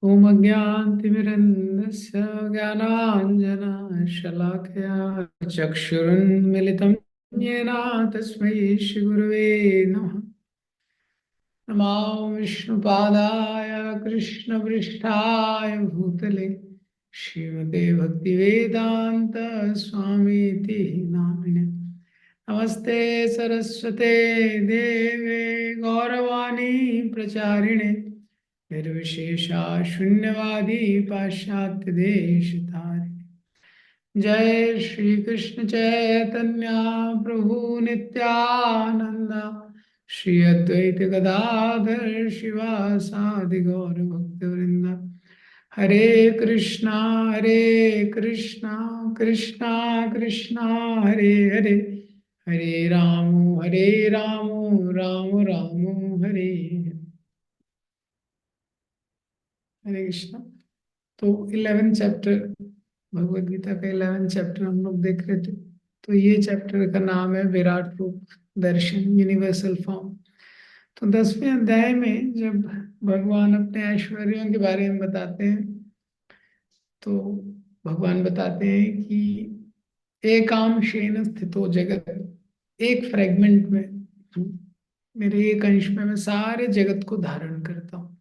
ॐ अज्ञानतिमिरन्धस्य ज्ञानाञ्जनशलाकया चक्षुरुन्मिलितं येन तस्मै श्रीगुरवे नमः। नमो विष्णुपादाय कृष्णपृष्ठाय भूतले श्रीमते भक्तिवेदान्त स्वामीति नामिने। नमस्ते सरस्वते देवे गौरवाणी प्रचारिणे निर्विशेषा शून्यवादी पाश्चात्य देश तारिणे। जय श्री कृष्ण चैतन्य प्रभु नित्यानंद श्री अद्वैत गदाधर शिवासादि गौर भक्त वृंद। हरे कृष्णा कृष्णा कृष्णा हरे हरे, हरे राम राम राम हरे हरे। हरे कृष्णा। तो 11 चैप्टर, भगवत गीता का 11 चैप्टर हम लोग देख रहे थे। तो ये चैप्टर का नाम है विराट रूप दर्शन, यूनिवर्सल फॉर्म। तो 10वें अध्याय में जब भगवान अपने ऐश्वर्यों के बारे में बताते हैं तो भगवान बताते हैं कि एकांशेन स्थितो जगत, एक फ्रेगमेंट में, मेरे एक अंश में मैं सारे जगत को धारण करता हूँ।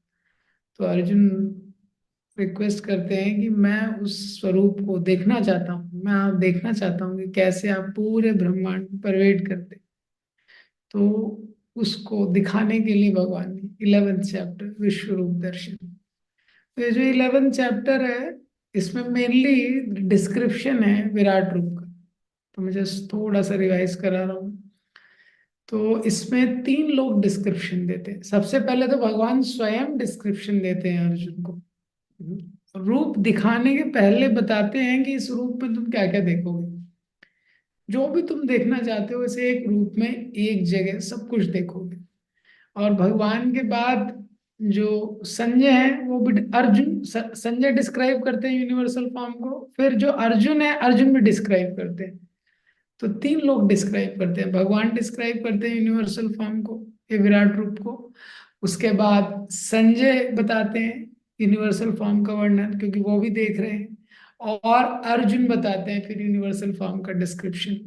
तो अर्जुन रिक्वेस्ट करते हैं कि मैं उस स्वरूप को देखना चाहता हूँ, मैं आप देखना चाहता हूँ कि कैसे आप पूरे ब्रह्मांड को परवेट करते। तो उसको दिखाने के लिए भगवान ने 11th चैप्टर विश्व रूप दर्शन। तो ये जो 11th चैप्टर है इसमें मेनली डिस्क्रिप्शन है विराट रूप का। तो मैं जस्ट थोड़ा सा रिवाइज करा रहा हूँ। तो इसमें 3 लोग डिस्क्रिप्शन देते हैं। सबसे पहले तो भगवान स्वयं डिस्क्रिप्शन देते हैं अर्जुन को। रूप दिखाने के पहले बताते हैं कि इस रूप में तुम क्या क्या देखोगे। जो भी तुम देखना चाहते हो इसे एक रूप में एक जगह सब कुछ देखोगे। और भगवान के बाद जो संजय है वो भी अर्जुन, संजय डिस्क्राइब करते हैं यूनिवर्सल फॉर्म को, फिर जो अर्जुन है अर्जुन भी डिस्क्राइब करते हैं। तो 3 लोग डिस्क्राइब करते हैं। भगवान डिस्क्राइब करते हैं यूनिवर्सल फॉर्म को, ये विराट रूप को। उसके बाद संजय बताते हैं यूनिवर्सल फॉर्म का वर्णन, क्योंकि वो भी देख रहे हैं। और अर्जुन बताते हैं फिर यूनिवर्सल फॉर्म का डिस्क्रिप्शन।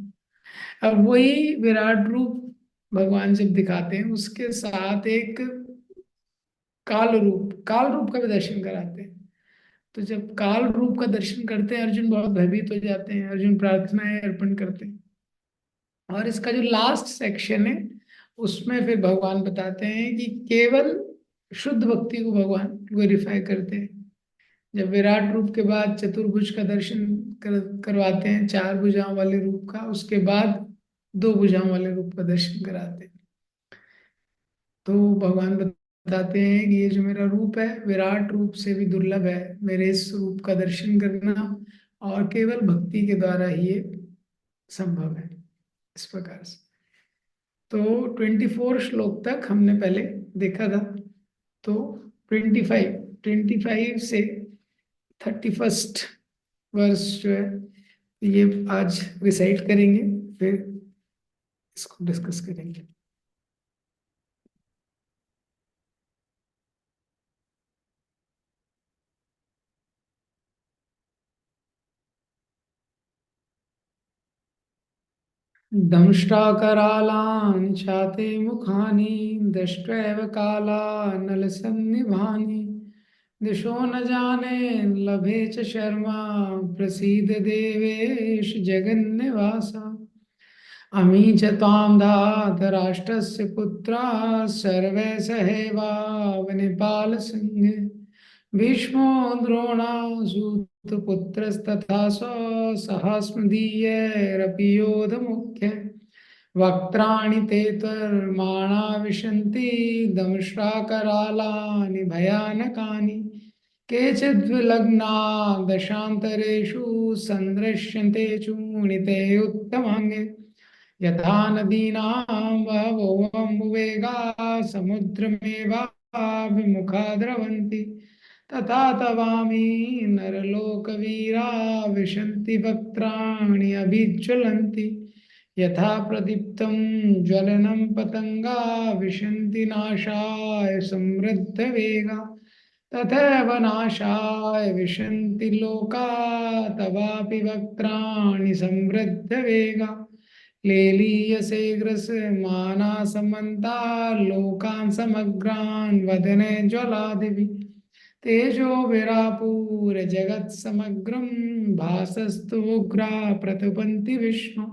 अब वही विराट रूप भगवान जब दिखाते हैं उसके साथ एक काल रूप का भी दर्शन कराते हैं। तो जब काल रूप का दर्शन करते हैं अर्जुन बहुत भयभीत हो जाते हैं। अर्जुन प्रार्थनाएं अर्पण करते हैं। और इसका जो लास्ट सेक्शन है उसमें फिर भगवान बताते हैं कि केवल शुद्ध भक्ति को भगवान ग्लोरीफाई करते हैं। जब विराट रूप के बाद चतुर्भुज का दर्शन करवाते हैं, 4 भुजाओं वाले रूप का, उसके बाद 2 भुजाओं वाले रूप का दर्शन कराते हैं। तो भगवान बताते हैं कि ये जो मेरा रूप है विराट रूप से भी दुर्लभ है। मेरे इस रूप का दर्शन करना और केवल भक्ति के द्वारा ही ये संभव है। इस प्रकार से तो 24 श्लोक तक हमने पहले देखा था। तो 25 से 31 वर्ष जो है ये आज रिसाइट करेंगे, फिर इसको डिस्कस करेंगे। दंष्ट्राकरालानि चाते मुखानि दष्ट्रैव कालानलसन्निभानि दिशो न जाने लभे च शर्मा प्रसीद देवेश जगन्निवास। अमी च त्वां धातराष्ट्रस्य पुत्राः सर्वे सहैवावनिपालसंघे भीष्मो द्रोणासूतपुत्रस्तथा सहास्मदीयैरपि योधमुख्य वक्त्राणि ते त्वर्माणा विशन्ति दंष्ट्राकरालानि भयानकानि केचिद्विलग्ना दशान्तरेषु सन्दृश्यन्ते चूर्णिते उत्तमाङ्गे यथा नदीनां बहवोऽम्बुवेगाः समुद्रमेवाभिमुखा द्रवन्ति तथा तवामि नरलोकवीरा विशन्ति वक्त्राणि अभिज्वलन्ति यथा प्रदीप्तं ज्वलनं पतंगा विशन्ति नाशाय समृद्धवेगा तथैव नाशाय विशन्ति लोका तवापि वक्त्राणि समृद्ध वेगा लेलीयसे ग्रसमाना समन्ता लोकान् समग्रान् वदने ज्वलादिभिः तेजो विरापूर जगत् समग्रं भासस्तु उग्रा प्रतपन्ति विष्णु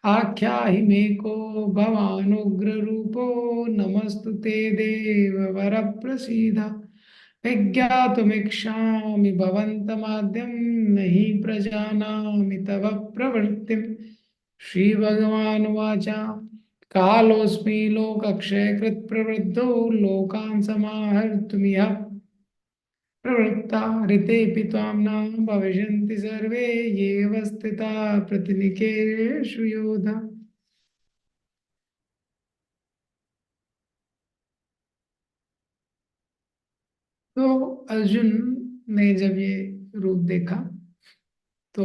आख्याहि मे को भवानुग्र रूपो नमस्तु ते देव वर प्रसीद विज्ञातुमिच्छामि भवन्तमाद्यं नहि प्रजानामि तव प्रवृत्तिम् श्रीभगवानुवाच कालोऽस्मि लोकक्षयकृत् प्रवृद्धो लोकान् समाहर्तुमिह प्रवृत्ता ऋतेऽपि त्वां न भविष्यन्ति सर्वे येव स्थिताः प्रतिनिकेषु योधा। तो अर्जुन ने जब ये रूप देखा तो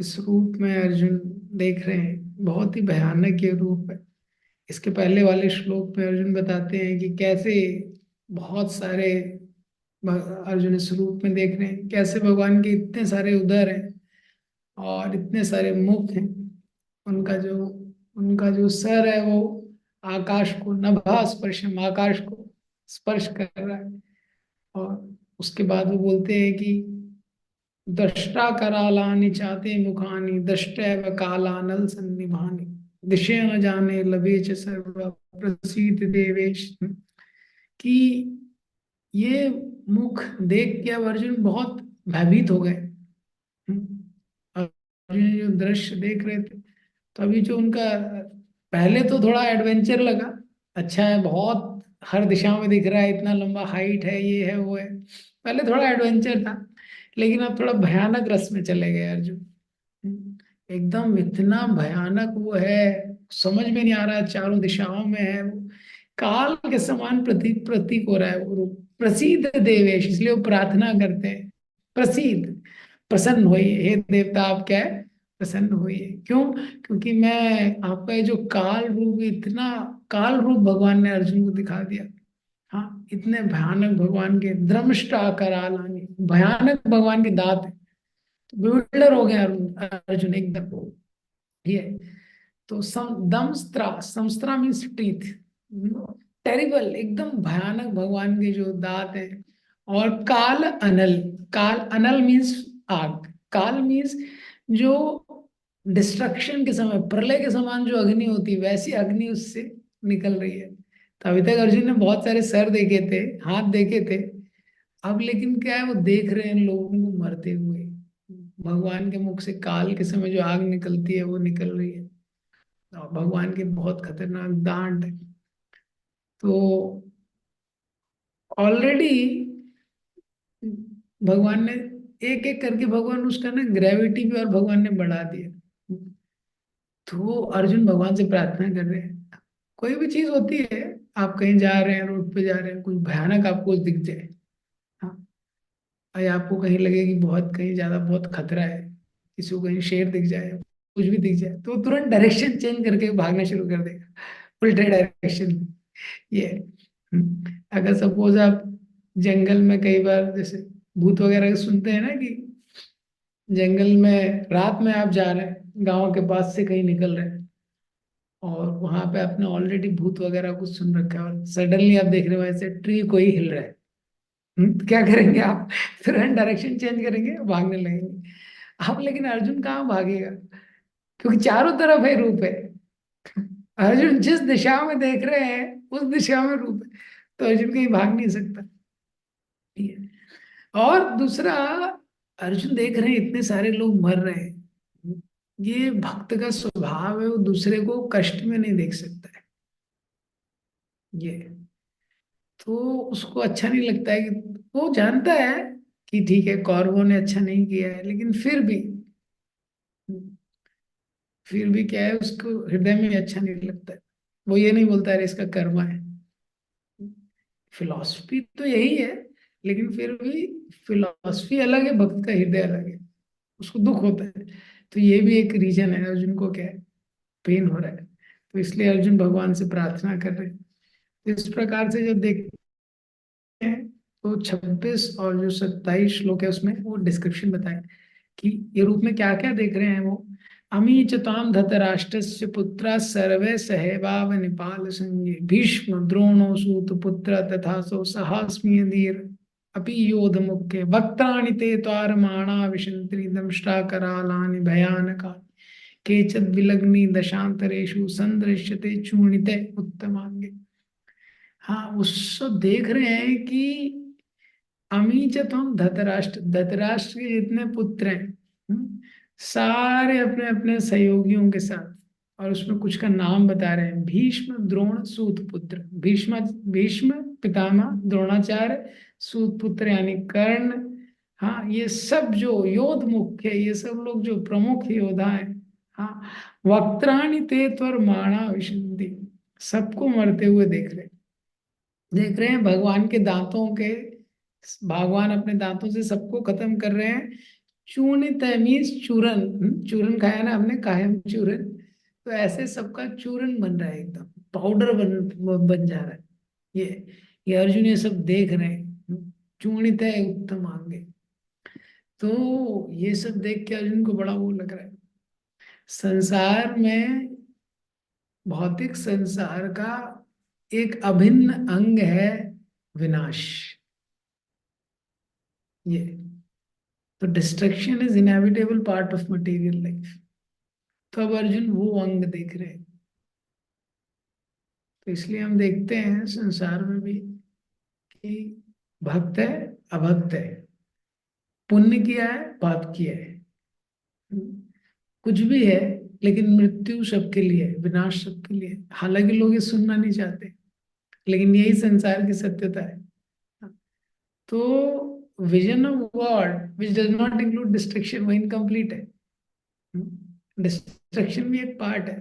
इस रूप में अर्जुन देख रहे हैं बहुत ही भयानक ये रूप है। इसके पहले वाले श्लोक में अर्जुन बताते हैं कि कैसे बहुत सारे अर्जुन इस रूप में देख रहे हैं कैसे भगवान के इतने सारे उदर हैं और इतने सारे मुख हैं। उनका जो उनका जो सर है वो आकाश को नभा स्पर्शम आकाश को स्पर्श कर रहा है। और उसके बाद वो बोलते हैं कि दृष्टा करालानि चाते मुखानि दृष्टैव कालानल सन्निभानि दिशे न जाने लभे च सर्व प्रसीद देवेश। कि ये मुख देख के अब अर्जुन बहुत भयभीत हो गए। अर्जुन जो दृश्य देख रहे थे तो अभी जो उनका पहले तो थोड़ा एडवेंचर लगा अच्छा है बहुत हर दिशा में दिख रहा है इतना लंबा हाइट है ये है वो है पहले थोड़ा एडवेंचर था। लेकिन अब थोड़ा भयानक रस में चले गए अर्जुन। एकदम इतना भयानक वो है समझ में नहीं आ रहा चारों दिशाओं में है वो काल के समान प्रतीक प्रतीक हो रहा है वो रूप। प्रसीद देवेश इसलिए वो प्रार्थना करते हैं प्रसीद प्रसन्न होइए हे देवता आप क्या है प्रसन्न होइए। क्यों क्योंकि मैं आपका ये जो काल रूप इतना काल रूप भगवान ने अर्जुन को दिखा दिया। हाँ इतने भयानक भगवान के द्रमष्टा करालानि भयानक भगवान के दांत है। बिल्डर हो गया अर्जुन अर्जुन एकदम ये। तो दमस्त्रा समस्त्रा मीन्स टीथ टेरिबल एकदम भयानक भगवान के जो दांत है। और काल अनल मीन्स आग काल मीन्स जो डिस्ट्रक्शन के समय प्रलय के समान जो अग्नि होती है वैसी अग्नि उससे निकल रही है। तो अभी तक अर्जुन ने बहुत सारे सर देखे थे हाथ देखे थे। अब लेकिन क्या है वो देख रहे हैं लोगों को मरते हुए। भगवान के मुख से काल के समय जो आग निकलती है वो निकल रही है। और भगवान के बहुत खतरनाक दांत है। तो ऑलरेडी भगवान ने एक एक करके भगवान उसका ना ग्रेविटी भी और भगवान ने बढ़ा दिया। तो अर्जुन भगवान से प्रार्थना कर रहे हैं कोई भी चीज होती है आप कहीं जा रहे हैं रोड पे जा रहे हैं कुछ भयानक आपको दिख जाए। हाँ या आपको कहीं लगे कि बहुत कहीं ज्यादा बहुत खतरा है किसी को कहीं शेर दिख जाए कुछ भी दिख जाए तो तुरंत डायरेक्शन चेंज करके भागना शुरू कर देगा उल्टे डायरेक्शन में। ये अगर सपोज आप जंगल में कई बार जैसे भूत वगैरह सुनते हैं ना कि जंगल में रात में आप जा रहे हैं गांव के पास से कहीं निकल रहे हैं और वहां पे आपने ऑलरेडी भूत वगैरह कुछ सुन रखा है और सडनली आप देख रहे हो ऐसे ट्री कोई हिल रहा है। तो क्या करेंगे आप तुरंत डायरेक्शन चेंज करेंगे भागने लगेंगे। अब लेकिन अर्जुन कहाँ भागेगा क्योंकि चारों तरफ है रूप है। अर्जुन जिस दिशा में देख रहे हैं उस दिशा में रूप है। तो अर्जुन कहीं भाग नहीं सकता। ठीक है और दूसरा अर्जुन देख रहे हैं इतने सारे लोग मर रहे हैं। ये भक्त का स्वभाव है वो दूसरे को कष्ट में नहीं देख सकता है। ये तो उसको अच्छा नहीं लगता है कि वो जानता है कि ठीक है कौरवों ने अच्छा नहीं किया है लेकिन फिर भी क्या है उसको हृदय में अच्छा नहीं लगता है। वो ये नहीं बोलता है इसका कर्मा है। फिलॉसफी तो यही है लेकिन फिर भी फिलॉसफी अलग है भक्त का हृदय अलग है। उसको दुख होता है। तो ये भी एक रीजन है अर्जुन को क्या है पेन हो रहा है। तो इसलिए अर्जुन भगवान से प्रार्थना कर रहे हैं। तो इस प्रकार से जब देखते हैं तो 26 और जो 27 श्लोक है उसमें वो डिस्क्रिप्शन बताए कि ये रूप में क्या क्या देख रहे हैं वो। अमी च ताम धतराष्ट्रस्य पुत्रा सर्वे सहैवाव निपाल संगे भीष्म द्रोणो सूत पुत्र तथा सो सहास्मि धीर अपि योध मुख्य वक्त्राणि ते त्वारमाणा विशन्ति दंष्टा करालानि भयानका केचिद् विलग्नि दशांतरेषु संदृश्यते चूर्णिते उत्तमांगे। हाँ, उसको देख रहे हैं कि अमी च तुम धतराष्ट्र, धतराष्ट्र के जितने पुत्र हैं, सारे अपने अपने सहयोगियों के साथ, और उसमें कुछ का नाम बता रहे हैं। भीष्म द्रोण सूत पुत्र, भीष्म भीष्म पितामह, द्रोणाचार्य, सूत पुत्र यानी कर्ण। हाँ, ये सब जो योद्ध मुख्य है, ये सब लोग जो प्रमुख योद्धा हैं। हाँ, वक्त्राणि ते त्वर माणा विशन्ति, सबको मरते हुए देख रहे हैं भगवान के दांतों के, भगवान अपने दांतों से सबको खत्म कर रहे हैं। चूर्णित मीन्स चूरन, चूरन खाया ना हमने, कायम चूरन। तो ऐसे सबका चूरन बन रहा है, एकदम पाउडर बन जा रहा है। ये अर्जुन ये सब देख रहे हैं। चूर्णित है उत्तम आंगे। तो ये सब देख के अर्जुन को बड़ा वो लग रहा है। संसार में, भौतिक संसार का एक अभिन्न अंग है विनाश। ये तो destruction is inevitable part of material life. तो अब अर्जुन वो अंग देख रहे हैं। तो इसलिए हम देखते हैं संसार में भी कि भक्त है, अभक्त है, पुण्य किया है, पाप किया है, कुछ भी है, लेकिन मृत्यु सबके लिए है, विनाश सबके लिए है। हालांकि लोग ये सुनना नहीं चाहते, लेकिन यही संसार की सत्यता है। तो vision of God which does not include destruction वो इनकम्प्लीट है। डिस्ट्रक्शन भी एक पार्ट है।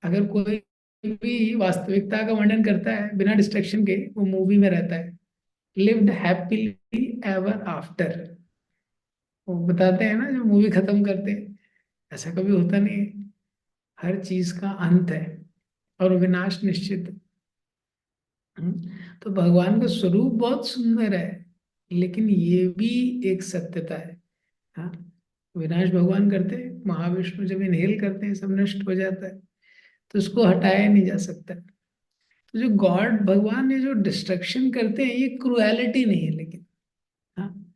अगर कोई भी वास्तविकता का वर्णन करता है बिना डिस्ट्रक्शन के, वो मूवी में रहता है, लिव्ड हैप्पीली एवर आफ्टर। वो बताते हैं ना, जो मूवी खत्म करते हैं, ऐसा कभी होता नहीं है। हर चीज का अंत है और विनाश निश्चित है। तो भगवान का स्वरूप बहुत सुंदर है, लेकिन ये भी एक सत्यता है। हाँ, विनाश भगवान करते हैं, महाविष्णु जब इनहेल करते हैं सब नष्ट हो जाता है, तो उसको हटाया नहीं जा सकता। तो जो गॉड भगवान ने जो डिस्ट्रक्शन करते हैं, ये क्रुएलिटी नहीं है, लेकिन हाँ,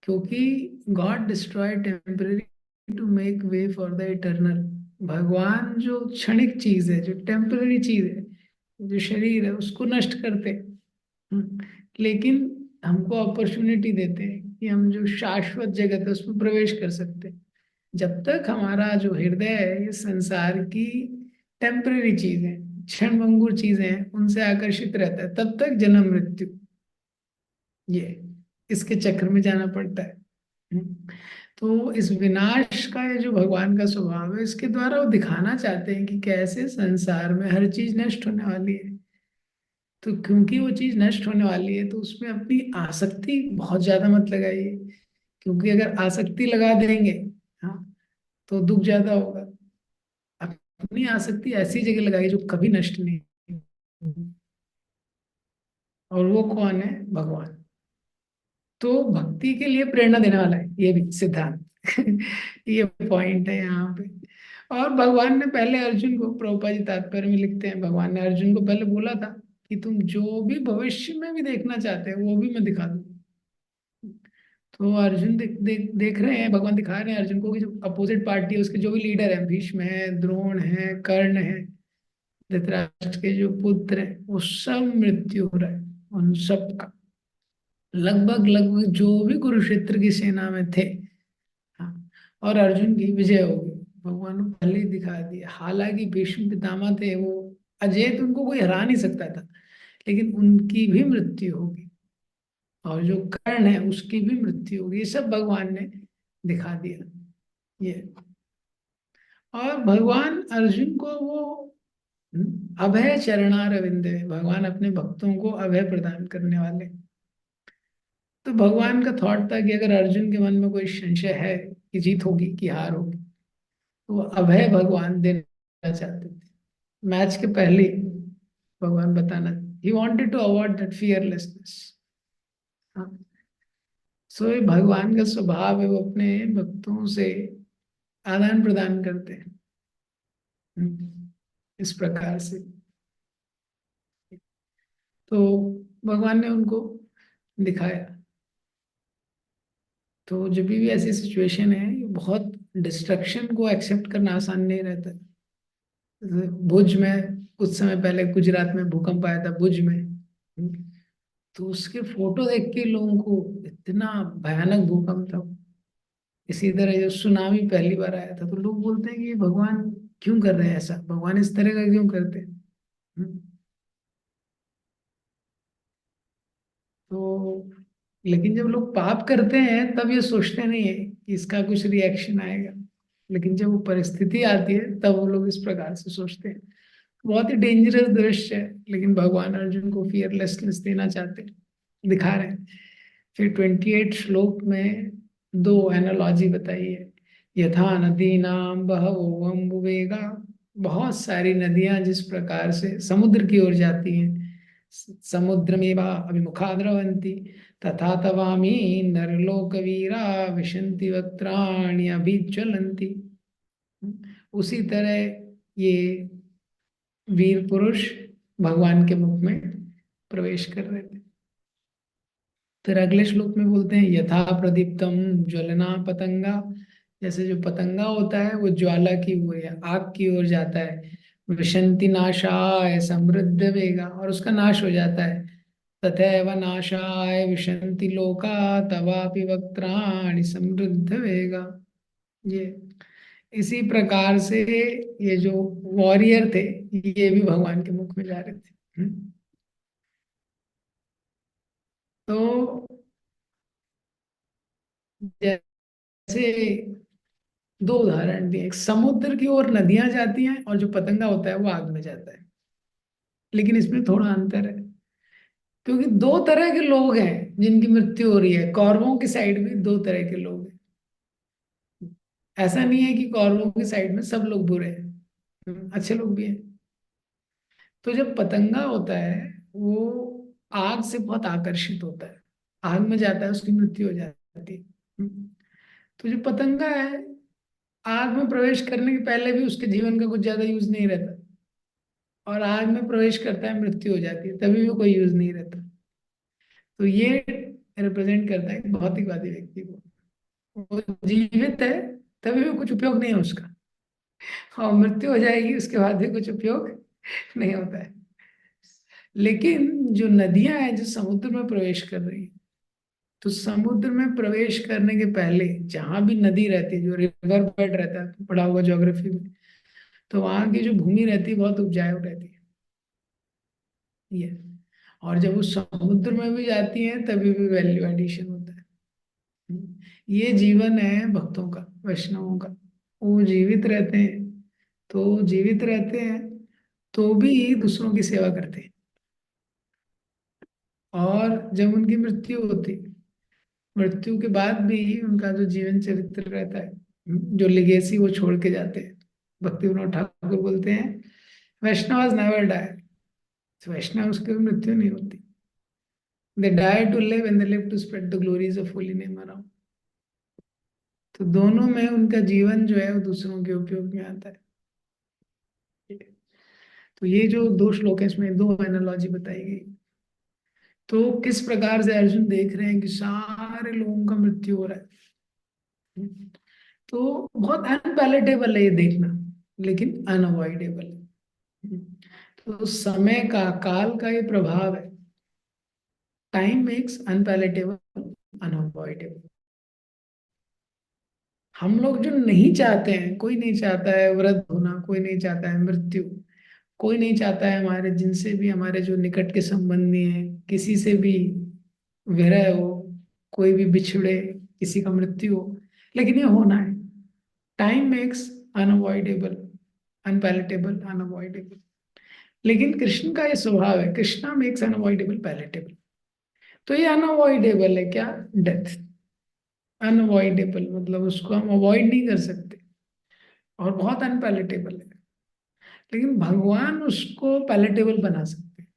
क्योंकि god destroy temporary to make way for the eternal. भगवान जो क्षणिक चीज है, जो टेम्पररी चीज है, जो शरीर है, उसको नष्ट करते हैं। लेकिन हमको अपॉर्चुनिटी देते हैं कि हम जो शाश्वत जगत है उसमें प्रवेश कर सकते हैं। जब तक हमारा जो हृदय है ये संसार की टेम्पररी चीजें, क्षणभंगुर चीजें हैं, उनसे आकर्षित रहता है, तब तक जन्म मृत्यु, ये इसके चक्र में जाना पड़ता है। तो इस विनाश का ये जो भगवान का स्वभाव है, इसके द्वारा वो दिखाना चाहते हैं कि कैसे संसार में हर चीज नष्ट होने वाली है। तो क्योंकि वो चीज नष्ट होने वाली है, तो उसमें अपनी आसक्ति बहुत ज्यादा मत लगाइए। क्योंकि अगर आसक्ति लगा देंगे, हाँ, तो दुख ज्यादा होगा। अपनी आसक्ति ऐसी जगह लगाइए जो कभी नष्ट नहीं होगी। और वो कौन है? भगवान। तो भक्ति के लिए प्रेरणा देने वाला है ये भी सिद्धांत। ये पॉइंट है यहाँ पे। और भगवान ने पहले अर्जुन को, प्रभुपाद जी तात्पर्य में लिखते हैं, भगवान ने अर्जुन को पहले बोला था कि तुम जो भी भविष्य में भी देखना चाहते हो वो भी मैं दिखा दूँ। तो अर्जुन देख रहे हैं, भगवान दिखा रहे हैं अर्जुन को कि जो अपोजिट पार्टी है उसके जो भी लीडर है, भीष्म है, द्रोण है, कर्ण है, धृतराष्ट्र के जो पुत्र है, वो सब मृत्यु हो रहा है उन सबका। लगभग लगभग जो भी कुरुक्षेत्र की सेना में थे, हाँ, और अर्जुन की विजय होगी, भगवान ने पहले ही दिखा दिया। हालांकि भीष्म पितामह थे, वो अजय, तो उनको कोई हरा नहीं सकता था, लेकिन उनकी भी मृत्यु होगी। और जो कर्ण है उसकी भी मृत्यु होगी। ये सब भगवान ने दिखा दिया। ये, और भगवान अर्जुन को वो अभय चरणारविंद है, भगवान अपने भक्तों को अभय प्रदान करने वाले। तो भगवान का थॉट था कि अगर अर्जुन के मन में कोई संशय है कि जीत होगी कि हार होगी, तो वो अभय भगवान देना चाहते थे। मैच के पहले ही भगवान बताना, he wanted to avoid that fearlessness. हाँ, सो ये भगवान का स्वभाव है, वो अपने भक्तों से आदान प्रदान करते हैं। इस प्रकार से तो भगवान ने उनको दिखाया। तो जब भी ऐसी सिचुएशन है, ये बहुत डिस्ट्रक्शन को एक्सेप्ट करना आसान नहीं रहता। जैसे भुज में कुछ समय पहले गुजरात में भूकंप आया था, भुज में। तो उसके फोटो देख के लोगों को, इतना भयानक भूकंप था। इसी तरह जब सुनामी पहली बार आया था, तो लोग बोलते हैं कि भगवान क्यों कर रहे हैं ऐसा, भगवान इस तरह का क्यों करते हैं। हम्म, तो लेकिन जब लोग पाप करते हैं तब ये सोचते नहीं है कि इसका कुछ रिएक्शन आएगा। लेकिन जब वो परिस्थिति आती है तब वो लोग इस प्रकार से सोचते हैं। बहुत ही डेंजरस दृश्य है, लेकिन भगवान अर्जुन को फियरलेसनेस देना चाहते हैं, दिखा रहे हैं। फिर 28 श्लोक में दो एनालॉजी बताई है। यथा नदीनाम बहवोऽम्बुवेगा, बहुत सारी नदियां जिस प्रकार से समुद्र की ओर जाती हैं, समुद्रमेवा अभिमुखा द्रवन्ति, तथा तवामी नरलोकवीरा विशन्ति वक्त्राणि अभिज्वलन्ति। उसी तरह ये वीर पुरुष भगवान के मुख में प्रवेश कर रहे थे। फिर अगले श्लोक में बोलते हैं यथा प्रदीप्तम ज्वलना पतंगा, जैसे जो पतंगा होता है वो ज्वाला की ओर या आग की ओर जाता है। विशंति नाशाय समृद्ध वेगा, और उसका नाश हो जाता है। तथैव नाशाय विशंति लोका तवापि वक्त्राणि समृद्ध वेगा। ये इसी प्रकार से ये जो वॉरियर थे, ये भी भगवान के मुख में जा रहे थे। तो जैसे दो उदाहरण दिए, एक समुद्र की ओर नदियां जाती हैं और जो पतंगा होता है वो आग में जाता है। लेकिन इसमें थोड़ा अंतर है, क्योंकि दो तरह के लोग हैं जिनकी मृत्यु हो रही है। कौरवों की साइड भी दो तरह के लोग हैं। ऐसा नहीं है कि कौरवों की साइड में सब लोग बुरे हैं, अच्छे लोग भी हैं। तो जब पतंगा होता है, वो आग से बहुत आकर्षित होता है, आग में जाता है, उसकी मृत्यु हो जाती है। तो जो पतंगा है, आग में प्रवेश करने के पहले भी उसके जीवन का कुछ ज्यादा यूज नहीं रहता, और आग में प्रवेश करता है, मृत्यु हो जाती है, तभी भी कोई यूज नहीं रहता। तो ये रिप्रेजेंट करता है भौतिकवादी व्यक्ति को। वो जीवित है तभी भी कुछ उपयोग नहीं है उसका, और मृत्यु हो जाएगी उसके बाद भी कुछ उपयोग नहीं होता है। लेकिन जो नदियां हैं जो समुद्र में प्रवेश कर रही हैं, तो समुद्र में प्रवेश करने के पहले जहां भी नदी रहती है, जो रिवर बेड रहता है, पढ़ा होगा ज्योग्राफी में, तो वहां की जो भूमि रहती है बहुत उपजाऊ रहती है। ये और जब वो समुद्र में भी जाती है तभी भी वैल्यू एडिशन होता है। ये जीवन है भक्तों का, वैष्णवों का। वो जीवित रहते हैं, तो जीवित रहते हैं तो भी दूसरों की सेवा करते हैं। और जब उनकी मृत्यु होती है, मृत्यु के बाद भी उनका जो जीवन चरित्र रहता है, जो लिगेसी वो छोड़ के जाते हैं, भक्ति विनोद ठाकुर बोलते हैं वैष्णव नेवर डाई। वैष्णव उसकी मृत्यु नहीं होती। They die to live and they live to spread the glories of holy name around. तो दोनों में उनका जीवन जो है वो दूसरों के उपयोग में आता है। तो ये जो दो श्लोक है, इसमें दो एनालॉजी बताई गई। तो किस प्रकार से अर्जुन देख रहे हैं कि सारे लोगों का मृत्यु हो रहा है। तो बहुत अनपैलेटेबल है ये देखना, लेकिन अनअवॉइडेबल है। तो समय का, काल का ये प्रभाव है। Time makes unpalatable unavoidable. हम लोग जो नहीं चाहते हैं, कोई नहीं चाहता है व्रत होना, कोई नहीं चाहता है मृत्यु, कोई नहीं चाहता है हमारे जिनसे भी हमारे जो निकट के संबंधी हैं किसी से भी विरह हो, कोई भी बिछड़े, किसी का मृत्यु हो, लेकिन ये होना है। Time makes unavoidable unpalatable unavoidable. लेकिन कृष्ण का ये स्वभाव है, कृष्णा मेक्स अनअवॉइडेबल पैलेटेबल। तो ये अनअवॉइडेबल है क्या? डेथ। अनअवॉइडेबल मतलब उसको हम अवॉइड नहीं कर सकते, और बहुत अनपैलेटेबल है। लेकिन भगवान उसको पैलेटेबल बना सकते हैं।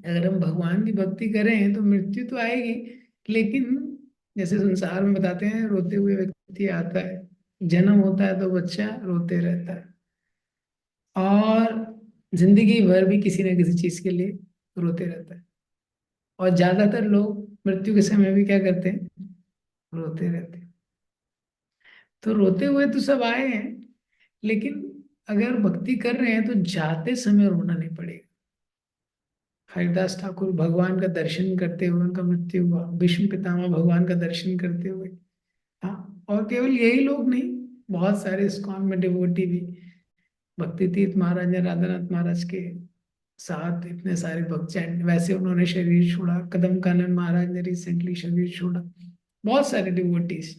अगर हम भगवान की भक्ति करें तो मृत्यु तो आएगी, लेकिन जैसे संसार में बताते हैं, रोते हुए व्यक्ति आता है, जन्म होता है तो बच्चा रोते रहता है, और जिंदगी भर भी किसी न किसी चीज के लिए रोते रहता है। और ज्यादातर लोग मृत्यु के समय भी क्या करते हैं? रोते रहते हैं। तो रोते हुए तो सब आए हैं, लेकिन अगर भक्ति कर रहे हैं तो जाते समय रोना नहीं पड़ेगा। हरिदास ठाकुर भगवान का दर्शन करते हुए उनका मृत्यु हुआ, भीष्म पितामह भगवान का दर्शन करते हुए। हाँ, और केवल यही लोग नहीं, बहुत सारे इस्कॉन में डिवोटी भी, भक्ति तीर्थ महाराज ने राधानाथ महाराज के साथ इतने सारे भक्त हैं, वैसे उन्होंने शरीर छोड़ा, कदम कानन महाराज ने रिसेंटली शरीर छोड़ा, बहुत सारे डिवोटीज।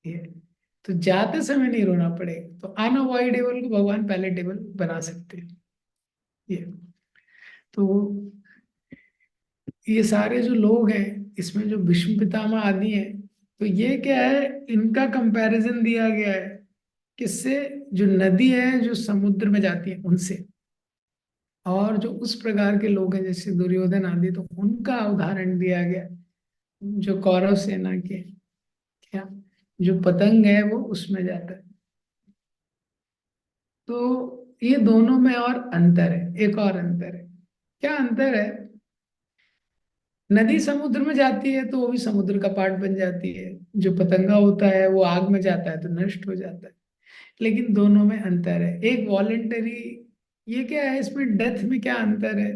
ये तो जाते समय नहीं रोना पड़ेगा, तो अनअवॉइडेबल को भगवान पैलेटेबल बना सकते हैं। ये तो ये सारे जो लोग हैं, इसमें जो भीष्म पितामह आदि हैं, तो ये क्या है, इनका कंपैरिजन दिया गया है किससे? जो नदी है जो समुद्र में जाती है उनसे, और जो उस प्रकार के लोग हैं जैसे दुर्योधन आदि, तो उनका उदाहरण दिया गया। जो कौरव सेना के, क्या, जो पतंग है वो उसमें जाता है। तो ये दोनों में और अंतर है, एक और अंतर है। क्या अंतर है? नदी समुद्र में जाती है तो वो भी समुद्र का पार्ट बन जाती है, जो पतंगा होता है वो आग में जाता है तो नष्ट हो जाता है। लेकिन दोनों में अंतर है, एक वॉलेंटरी। ये क्या है, इसमें डेथ में क्या अंतर है?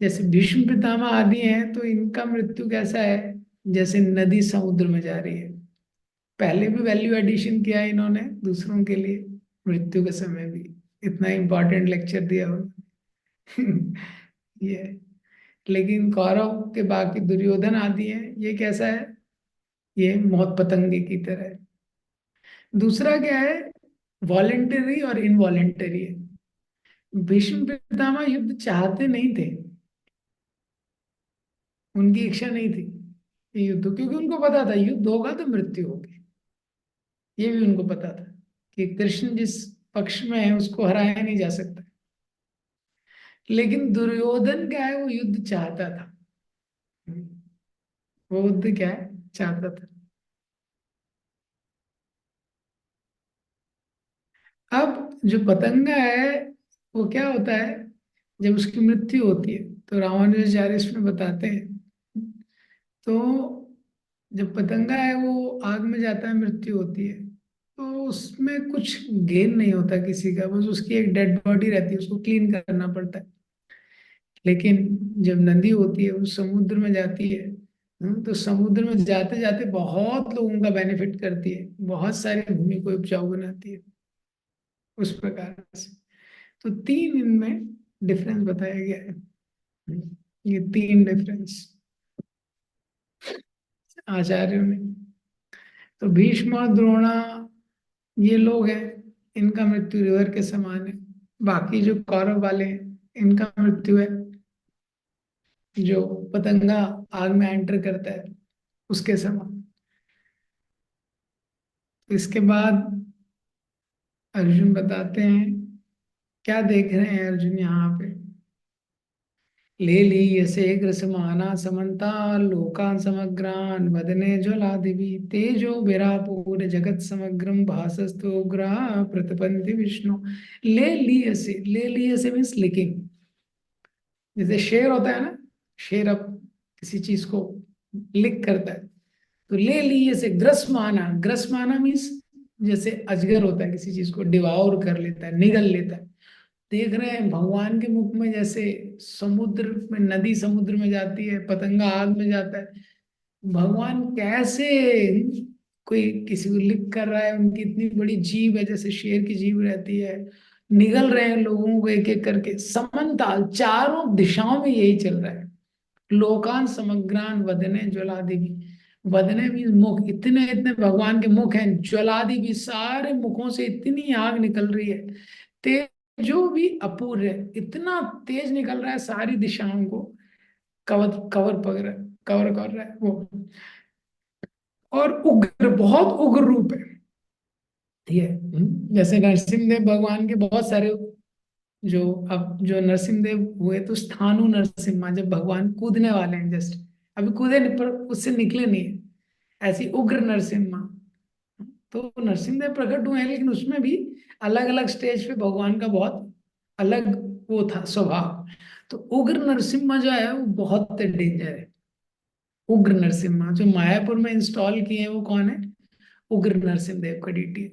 जैसे भीष्म पितामह आदि हैं तो इनका मृत्यु कैसा है? जैसे नदी समुद्र में जा रही है। पहले भी वैल्यू एडिशन किया है इन्होंने दूसरों के लिए, मृत्यु के समय भी इतना इंपॉर्टेंट लेक्चर दिया उन्होंने। ये, लेकिन कौरव के बाकी दुर्योधन आदि हैं, ये कैसा है? ये मौत पतंगे की तरह है। दूसरा क्या है? वॉलेंटरी और इनवॉलेंटरी है। भीष्म पितामह युद्ध चाहते नहीं थे, उनकी इच्छा नहीं थी ये युद्ध, क्योंकि उनको पता था युद्ध होगा तो मृत्यु होगी। ये भी उनको पता था कि कृष्ण जिस पक्ष में है उसको हराया नहीं जा सकता। लेकिन दुर्योधन क्या है, वो युद्ध चाहता था। वो युद्ध क्या है, चाहता था। अब जो पतंगा है, वो क्या होता है, जब उसकी मृत्यु होती है तो रामानुजाचार्य इसमें बताते हैं, तो जब पतंगा है वो आग में जाता है, मृत्यु होती है, तो उसमें कुछ गेन नहीं होता किसी का, बस उसकी एक डेड बॉडी रहती है, उसको क्लीन करना पड़ता है। लेकिन जब नदी होती है वो समुद्र में जाती है, तो समुद्र में जाते जाते बहुत लोगों का बेनिफिट करती है, बहुत सारी भूमि को उपजाऊ बनाती है, उस प्रकार से। तो तीन इनमें डिफरेंस बताया गया है। ये तीन डिफरेंस आचार्यों ने। तो भीष्म और द्रोणा, ये लोग हैं, इनका मृत्यु रिवर के समान है। बाकी जो कौरव वाले हैं, इनका मृत्यु है जो पतंगा आग में एंटर करता है उसके समान। इसके बाद अर्जुन बताते हैं, क्या देख रहे हैं अर्जुन यहाँ पे? ले ली यसे ग्रसमाना समन्ता लोकान समग्रान वदने ज्वलादिवि तेजो विरापूर जगत समग्रम भासस्तोग्र प्रतपन्ति विष्णु। ले ली यसे मीन्स लिकिंग। जैसे शेर होता है ना, शेर अब किसी चीज को लिक करता है, तो ले ली ऐसे ग्रस माना, ग्रस माना मीन्स जैसे अजगर होता है, किसी चीज को डिवाउर कर लेता है, निगल लेता है। देख रहे हैं भगवान के मुख में, जैसे समुद्र में, नदी समुद्र में जाती है, पतंगा आग में जाता है, भगवान कैसे कोई किसी को लिक कर रहा है, उनकी इतनी बड़ी जीभ है, जैसे शेर की जीभ रहती है, निगल रहे हैं लोगों को एक एक करके, समन्ताल चारों दिशाओं में यही चल रहा है। लोकान समग्रान वदने ज्वलादि भी, वदने भी मुख, इतने इतने भगवान के मुख हैं, ज्वलादि भी सारे मुखों से इतनी आग निकल रही है, तेजो भी अपूर्व है, इतना तेज निकल रहा है, सारी दिशाओं को कवर कवर पकड़ कवर कर रहा है वो। और उग्र, बहुत उग्र रूप है ये। जैसे नरसिंह देव भगवान के बहुत सारे जो अब जो नरसिंहदेव हुए तो स्थानु नरसिम्हा, जब भगवान कूदने वाले हैं, जस्ट अभी कूदे नहीं पर उससे निकले नहीं है, ऐसी उग्र नरसिम्हा। तो नरसिंहदेव प्रकट हुए हैं, लेकिन उसमें भी अलग अलग स्टेज पे भगवान का बहुत अलग वो था स्वभाव। तो उग्र नरसिम्हा जो है वो बहुत डेंजर है। उग्र नरसिम्हा जो मायापुर में इंस्टॉल किए हैं वो कौन है? उग्र नरसिंहदेव का डीटी है।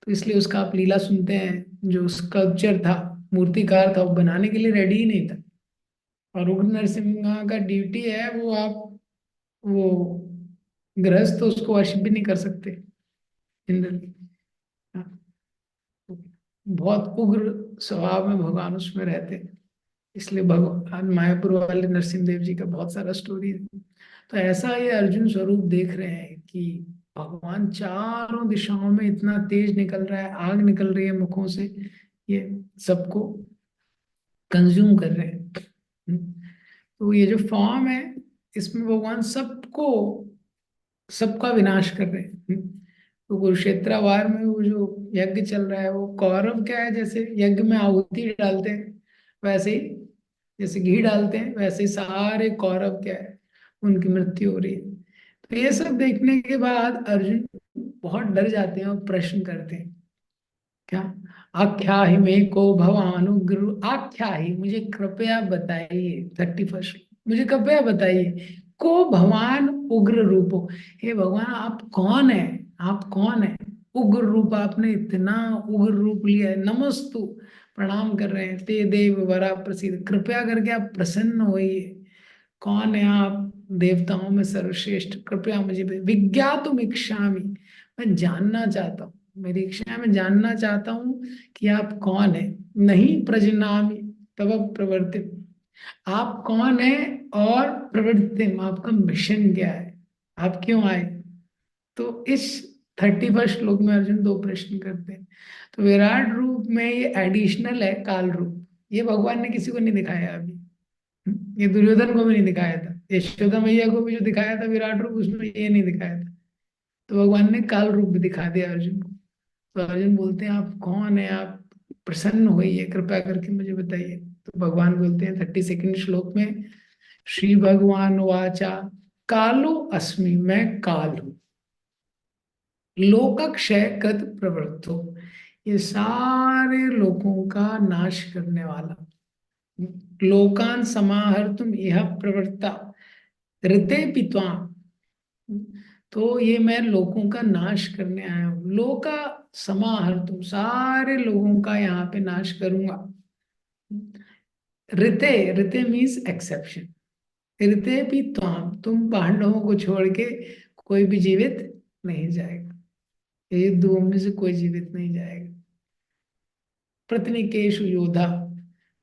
तो इसलिए उसका आप लीला सुनते हैं, जो स्कल्पचर था, मूर्तिकार था, वो बनाने के लिए रेडी ही नहीं था। और उग्र नरसिम्हा का ड्यूटी है वो, आप वो गृहस्थ तो उसको वर्शिप भी नहीं कर सकते जनरली। बहुत उग्र स्वभाव में भगवान उसमें रहते हैं। इसलिए भगवान मायापुर वाले नरसिंह जी का बहुत सारा स्टोरी है। तो ऐसा ये अर्जुन स्वरूप देख रहे हैं कि भगवान चारों दिशाओं में इतना तेज निकल रहा है, आग निकल रही है मुखों से, ये सबको कंज्यूम कर रहे हैं। तो ये जो फॉर्म है, इसमें भगवान सबको, सबका विनाश कर रहे हैं। तो कुरुक्षेत्र वार में वो जो यज्ञ चल रहा है, वो कौरव क्या है, जैसे यज्ञ में आहुति डालते हैं वैसे ही, जैसे घी डालते हैं वैसे ही सारे कौरव क्या है, उनकी मृत्यु हो रही है। तो ये सब देखने के बाद अर्जुन बहुत डर जाते हैं और प्रश्न करते हैं, क्या? आख्या ही मे को भवानुग्र, आख्या ही, मुझे कृपया बताइए, 31, मुझे कृपया बताइए, को भगवान उग्र रूपो, हे भगवान आप कौन है? आप कौन है? उग्र रूप, आपने इतना उग्र रूप लिया है, नमस्तु, प्रणाम कर रहे हैं, ते देव वरा प्रसीद, कृपया करके आप प्रसन्न होइए। कौन है आप? देवताओं में सर्वश्रेष्ठ, कृपया मुझे विज्ञातुम इच्छामि, मैं जानना चाहता हूँ, मेरी इच्छा है, मैं जानना चाहता हूँ कि आप कौन है। नहीं प्रजनामि तव प्रवर्ति, आप कौन है? और प्रवृत्ति, आपका मिशन क्या है? आप क्यों आए? तो इस 31 श्लोक में अर्जुन दो प्रश्न करते हैं। तो विराट रूप में ये एडिशनल है, काल रूप, ये भगवान ने किसी को नहीं दिखाया अभी। ये दुर्योधन को भी नहीं दिखाया था, यशोदा मैया को भी जो दिखाया था विराट रूप, उसमें ये नहीं दिखाया था। तो भगवान ने काल रूप भी दिखा दिया अर्जुन को। तो अर्जुन बोलते हैं आप कौन है? आप प्रसन्न होइए, कृपया करके मुझे बताइए। तो भगवान बोलते हैं 32 श्लोक में, श्री भगवान वाचा, कालो अस्मि, मैं काल हूं, लोकक्षय कृत प्रवृत्तो, ये सारे लोगों का नाश करने वाला, लोकान समाहर्तुम यह प्रवृत्ता ऋते पित्वा, तो ये मैं लोगों का नाश करने आया हूँ, लोका समाहर्तुम, सारे लोगों का यहाँ पे नाश करूंगा। ऋते, ऋते मीन्स एक्सेप्शन, ऋते भी तुम पांडवों को छोड़ के कोई भी जीवित नहीं जाएगा, ये दो में से कोई जीवित नहीं जाएगा। प्रतिनिकेशु योद्धा,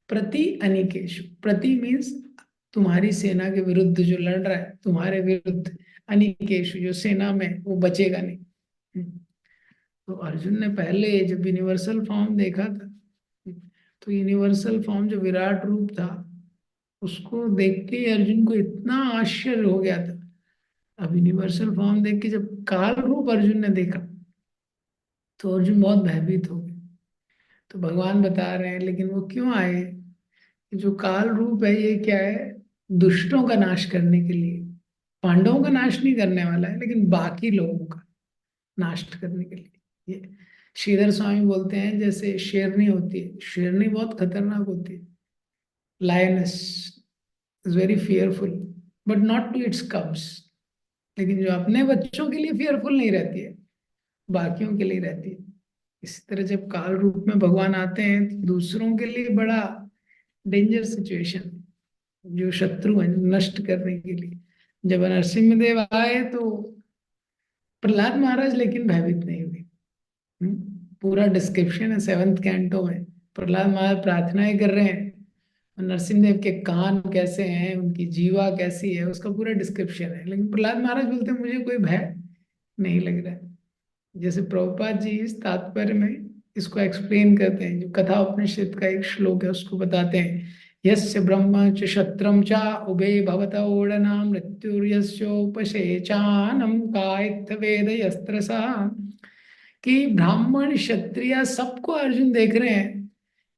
प्रति अनिकेशु, प्रति मीन्स तुम्हारी सेना के विरुद्ध जो लड़ रहा है, तुम्हारे विरुद्ध, अनिकेशु जो सेना में, वो बचेगा नहीं। तो अर्जुन ने पहले जब यूनिवर्सल फॉर्म देखा था, तो यूनिवर्सल फॉर्म जो विराट रूप था, उसको देख के ही अर्जुन को इतना आश्चर्य हो गया था। अब यूनिवर्सल फॉर्म देख के जब काल रूप अर्जुन ने देखा, तो अर्जुन बहुत भयभीत हो गए। तो भगवान बता रहे हैं, लेकिन वो क्यों आए? जो काल रूप है ये क्या है? दुष्टों का नाश करने के लिए, पांडवों का नाश नहीं करने वाला है, लेकिन बाकी लोगों का नाश करने के लिए। ये श्रीधर स्वामी बोलते हैं, जैसे शेरनी होती है, शेरनी बहुत खतरनाक होती है, lioness is very fearful, but not to its cubs, लेकिन जो अपने बच्चों के लिए फियरफुल नहीं रहती है, बाकियों के लिए रहती है। इसी तरह जब काल रूप में भगवान आते हैं, तो दूसरों के लिए बड़ा डेंजर सिचुएशन, जो शत्रु हैं नष्ट करने के लिए। जब नरसिंह देव आए तो प्रहलाद महाराज लेकिन भयभीत नहीं हुए। पूरा डिस्क्रिप्शन है 7th कैंटो में, प्रहलाद महाराज प्रार्थनाएं कर रहे हैं, और नरसिंह देव के कान कैसे हैं, उनकी जीवा कैसी है, उसका पूरा डिस्क्रिप्शन है। लेकिन प्रहलाद महाराज बोलते हैं मुझे कोई भय नहीं लग रहा है। जैसे प्रभुपाद जी इस तात्पर्य में इसको एक्सप्लेन करते हैं, जो कथा उपनिषद का एक श्लोक है उसको बताते हैं, यस्य ब्रह्म च क्षत्रम च उभे भवत ओढ़ना मृत्युर्यस्योपसेचानम कायत्थ वेद यस्त्रसा, कि ब्राह्मण क्षत्रिय सबको अर्जुन देख रहे हैं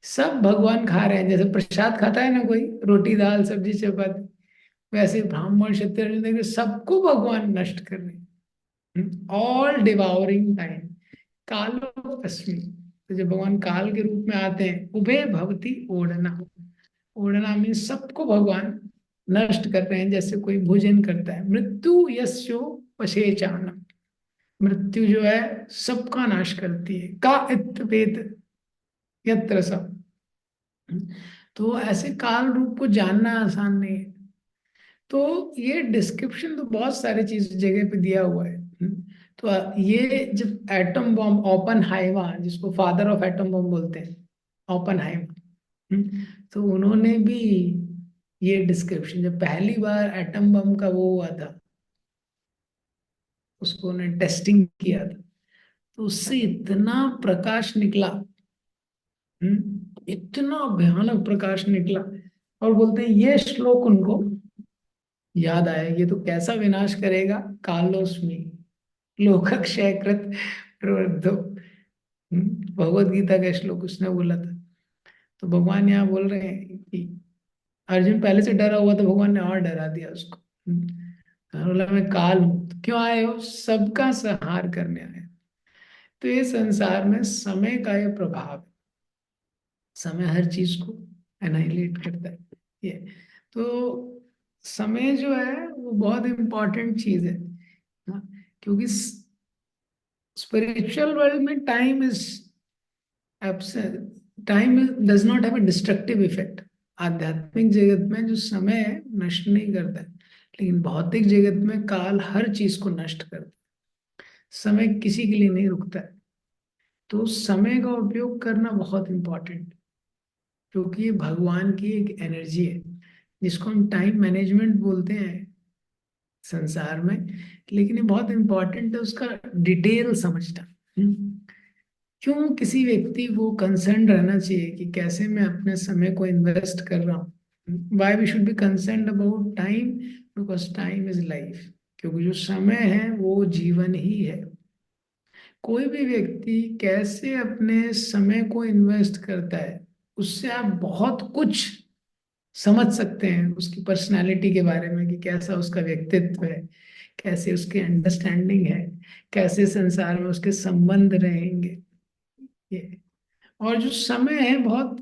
सब भगवान खा रहे हैं, जैसे प्रसाद खाता है ना कोई, रोटी दाल सब्जी चपाती, वैसे ब्राह्मण क्षत्रिय देखिए सबको भगवान नष्ट कर रहे हैं। ऑल डिवावरिंग टाइम, कालो अस्मि। तो जब भगवान काल के रूप में आते हैं, उभे भवती ओढ़ना, ओढ़ना में सबको भगवान नष्ट कर रहे हैं, जैसे कोई भोजन करता है। मृत्यु यस्यो पशेचानम, मृत्यु जो है सबका नाश करती है। का इत्थवेत यत्र सब। तो ऐसे काल रूप को जानना आसान नहीं है। तो ये डिस्क्रिप्शन तो बहुत सारे चीज जगह पे दिया हुआ है। तो ये जब एटम बॉम्ब, ओपनहाइमर जिसको फादर ऑफ एटम बॉम्ब बोलते हैं, ओपनहाइमर, तो उन्होंने भी ये डिस्क्रिप्शन, जब पहली बार एटम बम का वो हुआ था, उसको उन्होंने टेस्टिंग किया था, तो उससे इतना प्रकाश निकला, इतना भयानक प्रकाश निकला। और बोलते हैं ये श्लोक उनको याद आया, ये तो कैसा विनाश करेगा, कालोस्मि लोक क्षयकृत प्रवृद्धो। भगवत गीता का श्लोक उसने बोला था। तो भगवान यहाँ बोल रहे हैं कि अर्जुन पहले से डरा हुआ, तो भगवान ने और डरा दिया उसको। बोला मैं काल हूं, तो क्यों आए हो, सबका संहार करने आए। तो ये संसार में समय का ये प्रभाव है, समय हर चीज को एनाइलेट करता है। ये तो समय जो है वो बहुत इंपॉर्टेंट चीज है। हाँ, क्योंकि स्पिरिचुअल वर्ल्ड में time is absent, time does not have a destructive effect. आध्यात्मिक जगत में जो समय है नष्ट नहीं करता है, लेकिन भौतिक जगत में काल हर चीज को नष्ट करता है। समय किसी के लिए नहीं रुकता है। तो समय का उपयोग करना बहुत इंपॉर्टेंट, क्योंकि ये भगवान की एक एनर्जी है, जिसको हम टाइम मैनेजमेंट बोलते हैं संसार में। लेकिन ये बहुत इंपॉर्टेंट है उसका डिटेल समझना। क्यों किसी व्यक्ति को कंसर्न रहना चाहिए कि कैसे मैं अपने समय को इन्वेस्ट कर रहा हूँ। Why we should be concern about time, because time is life. क्योंकि जो समय है वो जीवन ही है। कोई भी व्यक्ति कैसे अपने समय को इन्वेस्ट करता है, उससे आप बहुत कुछ समझ सकते हैं उसकी पर्सनालिटी के बारे में, कि कैसा उसका व्यक्तित्व है, कैसे उसकी अंडरस्टैंडिंग है, कैसे संसार में उसके संबंध रहेंगे। ये और जो समय है बहुत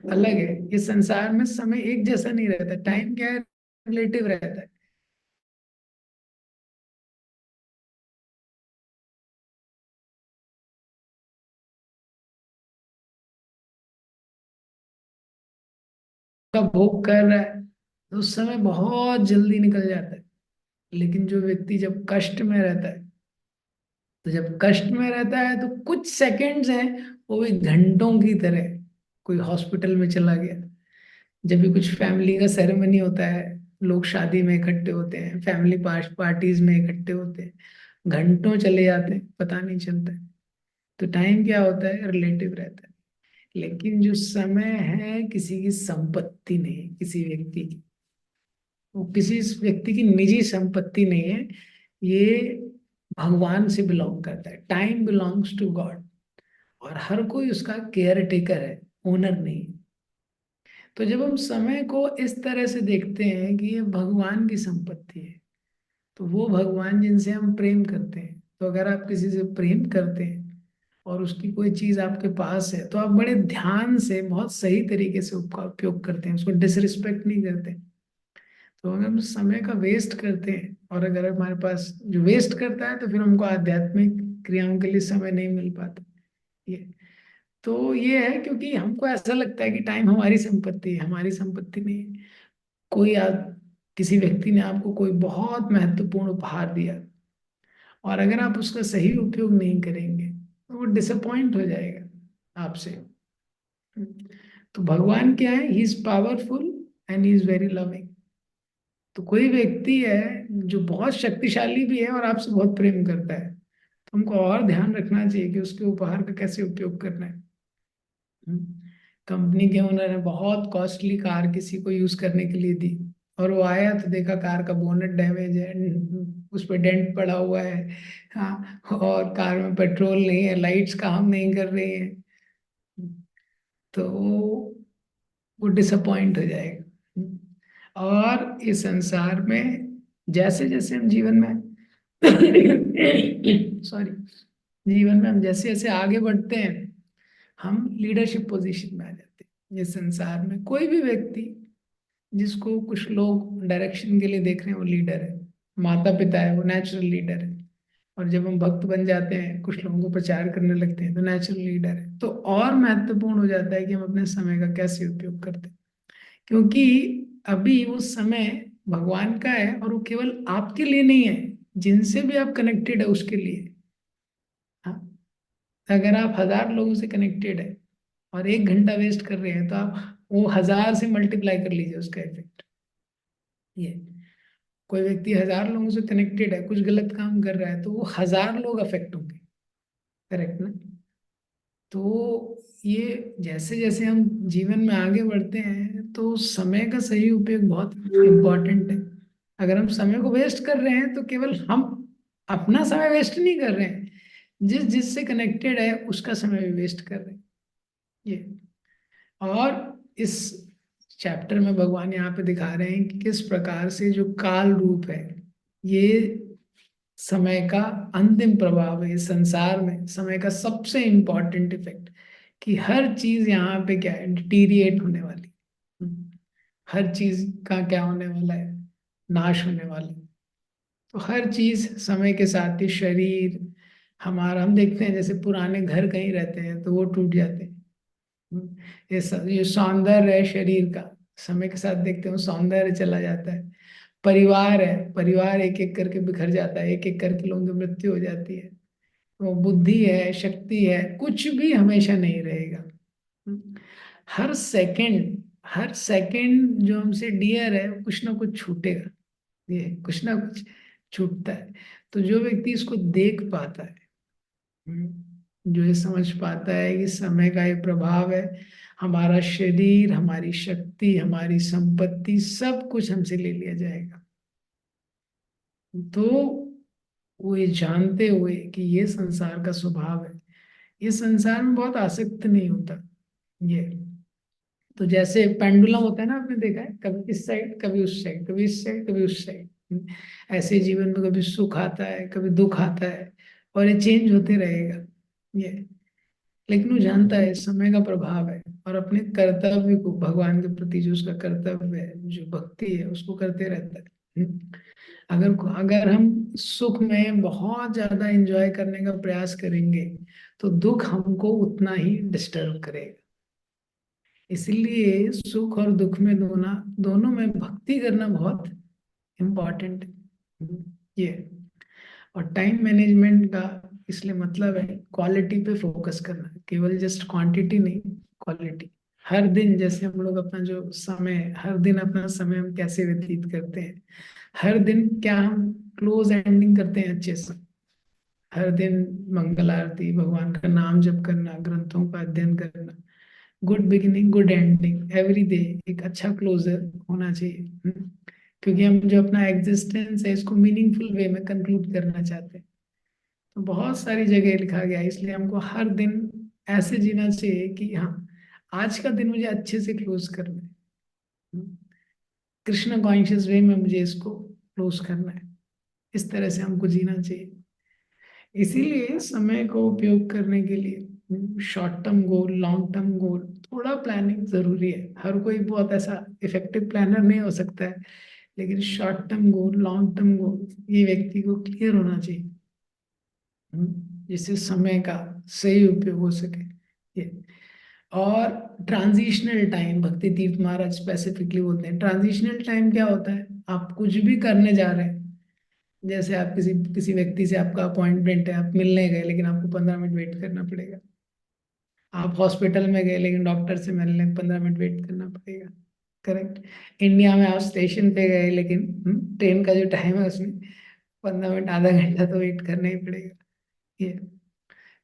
अलग है। ये संसार में समय एक जैसा नहीं रहता, टाइम क्या है, रिलेटिव रहता है। का भोग कर रहा है तो उस समय बहुत जल्दी निकल जाता है। लेकिन जो व्यक्ति जब कष्ट में रहता है, तो जब कष्ट में रहता है तो कुछ सेकंड्स हैं, वो भी घंटों की तरह। कोई हॉस्पिटल में चला गया, जब भी कुछ फैमिली का सेरेमनी होता है, लोग शादी में इकट्ठे होते हैं, फैमिली पार्टीज में इकट्ठे होते हैं, घंटों चले जाते हैं, पता नहीं चलता है। तो टाइम क्या होता है, रिलेटिव रहता है। लेकिन जो समय है किसी की संपत्ति नहीं है, किसी व्यक्ति की, वो किसी व्यक्ति की निजी संपत्ति नहीं है। ये भगवान से बिलोंग करता है। टाइम बिलोंग्स टू गॉड, और हर कोई उसका केयर टेकर है, ओनर नहीं। तो जब हम समय को इस तरह से देखते हैं कि ये भगवान की संपत्ति है, तो वो भगवान जिनसे हम प्रेम करते हैं, तो अगर आप किसी से प्रेम करते हैं और उसकी कोई चीज आपके पास है, तो आप बड़े ध्यान से बहुत सही तरीके से उसका उपयोग करते हैं, उसको डिसरिस्पेक्ट नहीं करते। तो अगर हम समय का वेस्ट करते हैं, और अगर हमारे पास जो वेस्ट करता है, तो फिर हमको आध्यात्मिक क्रियाओं के लिए समय नहीं मिल पाता। ये तो ये है, क्योंकि हमको ऐसा लगता है कि टाइम हमारी संपत्ति है, हमारी संपत्ति नहीं है। कोई किसी व्यक्ति ने आपको कोई बहुत महत्वपूर्ण उपहार दिया, और अगर आप उसका सही उपयोग नहीं करेंगे, तो वो डिसअपॉइंट हो जाएगा आपसे। तो भगवान क्या है, he is powerful and he is very loving. तो कोई व्यक्ति है जो बहुत शक्तिशाली भी है और आपसे बहुत प्रेम करता है, तो हमको और ध्यान रखना चाहिए कि उसके उपहार का कैसे उपयोग करना है। कंपनी के ओनर ने बहुत कॉस्टली कार किसी को यूज करने के लिए दी, और वो आया तो देखा कार का बोनट डैमेज है, उस पर डेंट पड़ा हुआ है। हाँ, और कार में पेट्रोल नहीं है, लाइट्स काम नहीं कर रही है। तो वो डिसअपॉइंट हो जाएगा। और इस संसार में जैसे जैसे हम जीवन में सॉरी, जीवन में हम जैसे जैसे आगे बढ़ते हैं, हम लीडरशिप पोजीशन में आ जाते हैं। इस संसार में कोई भी व्यक्ति जिसको कुछ लोग डायरेक्शन के लिए देख रहे हैं, वो लीडर है। माता पिता है, वो नेचुरल लीडर है। और जब हम भक्त बन जाते हैं, कुछ लोगों को प्रचार करने लगते हैं, तो नेचुरल लीडर है। तो और महत्वपूर्ण हो जाता है कि हम अपने समय का कैसे उपयोग करते हैं, क्योंकि अभी वो समय भगवान का है, और वो केवल आपके लिए नहीं है, जिनसे भी आप कनेक्टेड है उसके लिए। हाँ, अगर आप 1,000 लोगों से कनेक्टेड है और 1 घंटा वेस्ट कर रहे हैं, तो आप वो 1,000 से मल्टीप्लाई कर लीजिए उसका इफेक्ट। ये कोई व्यक्ति 1,000 लोगों से कनेक्टेड है, कुछ गलत काम कर रहा है, तो वो 1,000 लोग अफेक्ट होंगे। करेक्ट ना? तो ये जैसे जैसे हम जीवन में आगे बढ़ते हैं, तो समय का सही उपयोग बहुत इम्पोर्टेंट है। अगर हम समय को वेस्ट कर रहे हैं, तो केवल हम अपना समय वेस्ट नहीं कर रहे हैं, जिस जिससे कनेक्टेड है उसका समय भी वेस्ट कर रहे हैं। ये और इस चैप्टर में भगवान यहाँ पे दिखा रहे हैं कि किस प्रकार से जो काल रूप है, ये समय का अंतिम प्रभाव है। इस संसार में समय का सबसे इंपॉर्टेंट इफेक्ट, कि हर चीज यहाँ पे क्या है, डिटीरिएट होने वाली। हर चीज का क्या होने वाला है, नाश होने वाला है। तो हर चीज समय के साथ ही, शरीर हमारा, हम देखते हैं जैसे पुराने घर कहीं रहते हैं तो वो टूट जाते हैं। ये सौंदर्य है शरीर का, समय के साथ देखते हैं सौंदर्य चला जाता है। परिवार है, परिवार एक एक करके बिखर जाता है, एक एक करके लोगों की मृत्यु हो जाती है। वो बुद्धि है, शक्ति है, कुछ भी हमेशा नहीं रहेगा। हर सेकंड, हर सेकंड जो हमसे डियर है, कुछ ना कुछ छूटेगा। ये कुछ ना कुछ छूटता है। तो जो व्यक्ति इसको देख पाता है, जो ये समझ पाता है कि समय का ये प्रभाव है, हमारा शरीर, हमारी शक्ति, हमारी संपत्ति, सब कुछ हमसे ले लिया जाएगा। तो वो ये जानते हुए कि ये संसार का स्वभाव है, ये संसार में बहुत आसक्त नहीं होता। ये तो जैसे पेंडुलम होता है ना, आपने देखा है, कभी इस साइड कभी उस साइड, कभी इस साइड कभी उस साइड। ऐसे जीवन में कभी सुख आता है, कभी दुख आता है, और ये चेंज होते रहेगा। ये लेकिन वो जानता है समय का प्रभाव है, और अपने कर्तव्य को, भगवान के प्रति जो उसका कर्तव्य है, जो भक्ति है, उसको करते रहता है। अगर अगर हम सुख में बहुत ज्यादा एंजॉय करने का प्रयास करेंगे, तो दुख हमको उतना ही डिस्टर्ब करेगा। इसलिए सुख और दुख में दोनों दोनों में भक्ति करना बहुत इम्पोर्टेंट है। ये और टाइम मैनेजमेंट का इसलिए मतलब है क्वालिटी पे फोकस करना, केवल जस्ट क्वांटिटी नहीं, क्वालिटी। हर दिन जैसे हम लोग अपना जो समय, हर दिन अपना समय हम कैसे व्यतीत करते हैं, हर दिन क्या हम क्लोज एंडिंग करते हैं अच्छे से। हर दिन मंगल आरती, भगवान का नाम जप करना, ग्रंथों का अध्ययन करना, good beginning good ending every day, एक अच्छा क्लोजर होना चाहिए। क्योंकि हम जो अपना एग्जिस्टेंस है, इसको मीनिंगफुल वे में कंक्लूड करना चाहते हैं। तो बहुत सारी जगह लिखा गया है, इसलिए हमको हर दिन ऐसे जीना चाहिए कि हाँ, आज का दिन मुझे अच्छे से क्लोज करना है। कृष्ण कॉन्शियस वे में मुझे इसको क्लोज करना है। इस तरह से हमको जीना चाहिए। इसीलिए समय को उपयोग करने के लिए short term goal, long term goal, थोड़ा प्लानिंग जरूरी है। हर कोई बहुत ऐसा इफेक्टिव प्लानर नहीं हो सकता है, लेकिन short term goal, long term goal, ये व्यक्ति को क्लियर होना चाहिए। जिससे समय का सही उपयोग हो सके। ये और ट्रांजिशनल टाइम, भक्ति तीर्थ महाराज स्पेसिफिकली बोलते हैं, ट्रांजिशनल टाइम क्या होता है, आप कुछ भी करने जा रहे हैं। जैसे आप किसी किसी व्यक्ति से, आपका अपॉइंटमेंट है, आप मिलने गए, लेकिन आपको 15 मिनट वेट करना पड़ेगा। आप हॉस्पिटल में गए, लेकिन डॉक्टर से मिलने 15 मिनट वेट करना पड़ेगा। करेक्ट। इंडिया में आप स्टेशन पे गए, लेकिन ट्रेन का जो टाइम है उसमें 15 मिनट, आधा घंटा तो वेट करना ही पड़ेगा। ये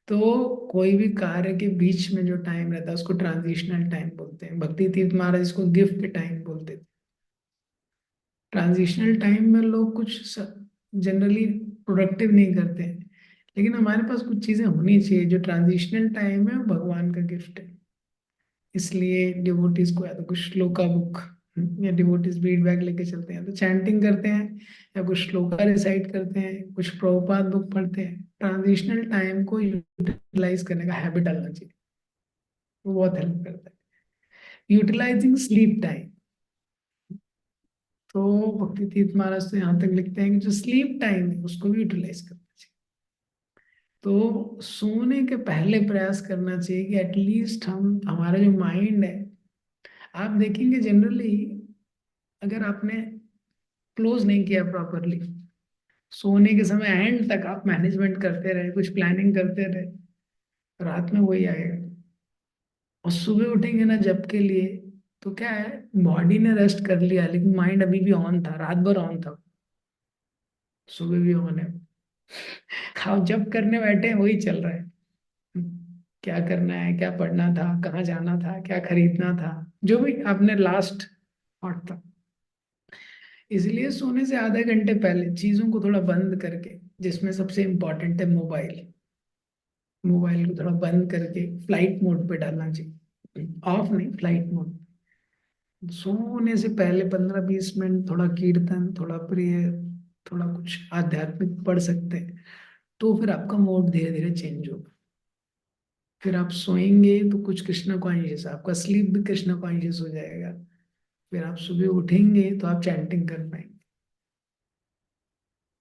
तो कोई भी कार्य के बीच में जो टाइम रहता है, उसको ट्रांजिशनल टाइम बोलते हैं। भक्ति तीर्थ महाराज इसको गिफ्ट टाइम बोलते थे। ट्रांजिशनल टाइम में लोग कुछ जनरली प्रोडक्टिव नहीं करते हैं, लेकिन हमारे पास कुछ चीजें होनी चाहिए। जो ट्रांजिशनल टाइम है, वो भगवान का गिफ्ट है। इसलिए डिवोटीज को या तो कुछ श्लोका बुक या डिवोटीज फीडबैक लेके चलते हैं तो चैंटिंग करते हैं, या कुछ श्लोका रिसाइट करते हैं, कुछ प्रभुपाद बुक पढ़ते हैं। ट्रांजिशनल टाइम को यूटिलाइज करने का हैबिट डालना चाहिए, वो बहुत हेल्प करता है। यूटिलाइजिंग स्लीप टाइम, तो भक्ति तीर्थ महाराज तो यहाँ तक लिखते हैं कि जो स्लीप टाइम है उसको भी यूटिलाइज करना चाहिए। तो सोने के पहले प्रयास करना चाहिए कि एटलीस्ट हम, हमारा जो माइंड है, आप देखेंगे जनरली अगर आपने क्लोज नहीं किया प्रॉपरली, सोने के समय एंड तक आप मैनेजमेंट करते रहे, कुछ प्लानिंग करते रहे, रात में वही आएगा। और सुबह उठेंगे ना जब के लिए, तो क्या है, बॉडी ने रेस्ट कर लिया लेकिन माइंड अभी भी ऑन था, रात भर ऑन था, सुबह भी ऑन है। आप जब करने बैठे हैं वही चल रहा है। क्या करना है, क्या पढ़ना था, कहाँ जाना था, क्या खरीदना था, जो भी आपने लास्ट थॉट था। इसलिए सोने से आधे घंटे पहले चीजों को थोड़ा बंद करके, जिसमें सबसे इम्पोर्टेंट है मोबाइल, मोबाइल को थोड़ा बंद करके फ्लाइट मोड पे डालना चाहिए, ऑफ नहीं, फ्लाइट मोड। सोने से पहले 15-20 मिनट थोड़ा कीर्तन, थोड़ा प्रेयर, थोड़ा कुछ आध्यात्मिक पढ़ सकते हैं, तो फिर आपका मूड धीरे धीरे चेंज होगा। फिर आप सोएंगे तो कुछ कृष्ण कॉन्शियस, आपका स्लीप भी कृष्ण कॉन्शियस हो जाएगा। फिर आप सुबह उठेंगे तो आप चैंटिंग कर पाएंगे।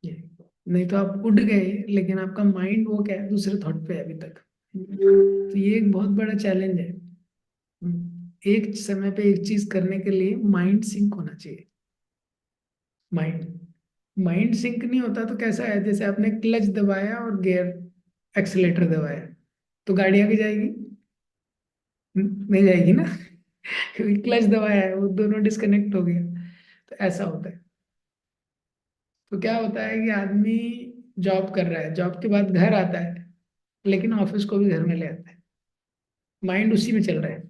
ये, नहीं तो आप उठ गए लेकिन आपका माइंड वो क्या है, दूसरे थॉट पे है अभी तक। तो ये एक बहुत बड़ा चैलेंज है। एक समय पे एक चीज करने के लिए माइंड सिंक होना चाहिए। माइंड माइंड सिंक नहीं होता तो कैसा है, जैसे आपने क्लच दबाया और गियर, एक्सीलेटर दबाया, तो गाड़ी आगे जाएगी? नहीं जाएगी ना। क्योंकि क्लच दबाया है, वो दोनों डिस्कनेक्ट हो गया। तो ऐसा होता है। तो क्या होता है कि आदमी जॉब कर रहा है, जॉब के बाद घर आता है, लेकिन ऑफिस को भी घर में ले आता है, माइंड उसी में चल रहा है।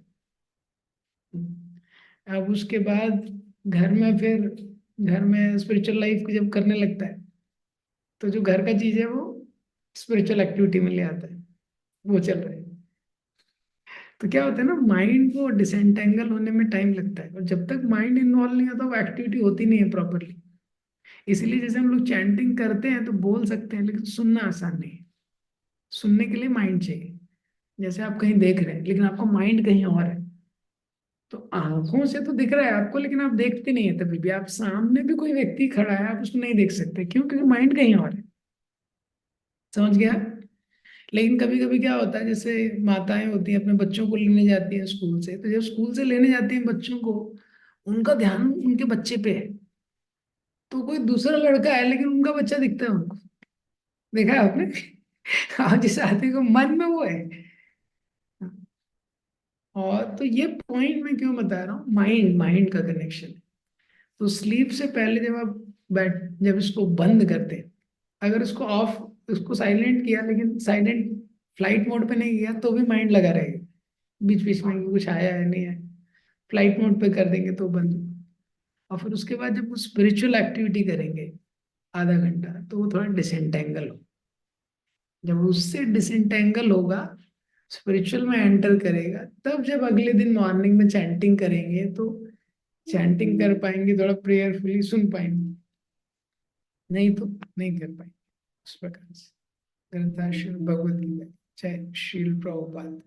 अब उसके बाद घर में फिर, घर में स्पिरिचुअल लाइफ को जब करने लगता है, तो जो घर का चीज है वो स्पिरिचुअल एक्टिविटी में ले आता है, वो चल रहा है। तो क्या होता है ना, माइंड को डिसेंटेंगल होने में टाइम लगता है, और जब तक माइंड इन्वॉल्व नहीं होता वो एक्टिविटी होती नहीं है प्रॉपरली। इसीलिए जैसे हम लोग चैंटिंग करते हैं तो बोल सकते हैं, लेकिन सुनना आसान नहीं है। सुनने के लिए माइंड चाहिए। जैसे आप कहीं देख रहे हैं लेकिन आपका माइंड कहीं और है, तो आंखों से तो दिख रहा है आपको लेकिन आप देखते नहीं है। तभी भी आप सामने भी कोई व्यक्ति खड़ा है, आप उसको नहीं देख सकते, क्यों? क्योंकि माइंड कहीं और है। समझ गया? लेकिन कभी कभी क्या होता है, जैसे माताएं होती हैं अपने बच्चों को लेने जाती हैं स्कूल से, तो जब स्कूल से लेने जाती हैं बच्चों को, उनका ध्यान उनके बच्चे पे है, तो कोई दूसरा लड़का है लेकिन उनका बच्चा दिखता है उनको। देखा है आपने? हाँ, जिस आदमी को मन में वो है। और तो ये पॉइंट मैं क्यों बता रहा हूँ, माइंड माइंड का कनेक्शन। तो स्लीप से पहले जब आप बैठ, जब इसको बंद करते हैं, अगर इसको ऑफ, इसको साइलेंट किया लेकिन साइलेंट फ्लाइट मोड पे नहीं किया तो भी माइंड लगा रहेगा, बीच बीच में कि कुछ आया है नहीं है। फ्लाइट मोड पे कर देंगे तो बंद। और फिर उसके बाद जब वो स्पिरिचुअल एक्टिविटी करेंगे आधा घंटा, तो वो थोड़ा डिसेंटेंगल हो। जब उससे डिसेंटेंगल होगा, स्पिरिचुअल में एंटर करेगा, तब जब अगले दिन मॉर्निंग में चैंटिंग करेंगे तो चैंटिंग कर पाएंगे, थोड़ा प्रेयरफुली सुन पाएंगे, नहीं तो नहीं कर पाएंगे। उस प्रकार से ग्रंथाश्रम भगवद गीता। जय श्रील प्रभुपाद।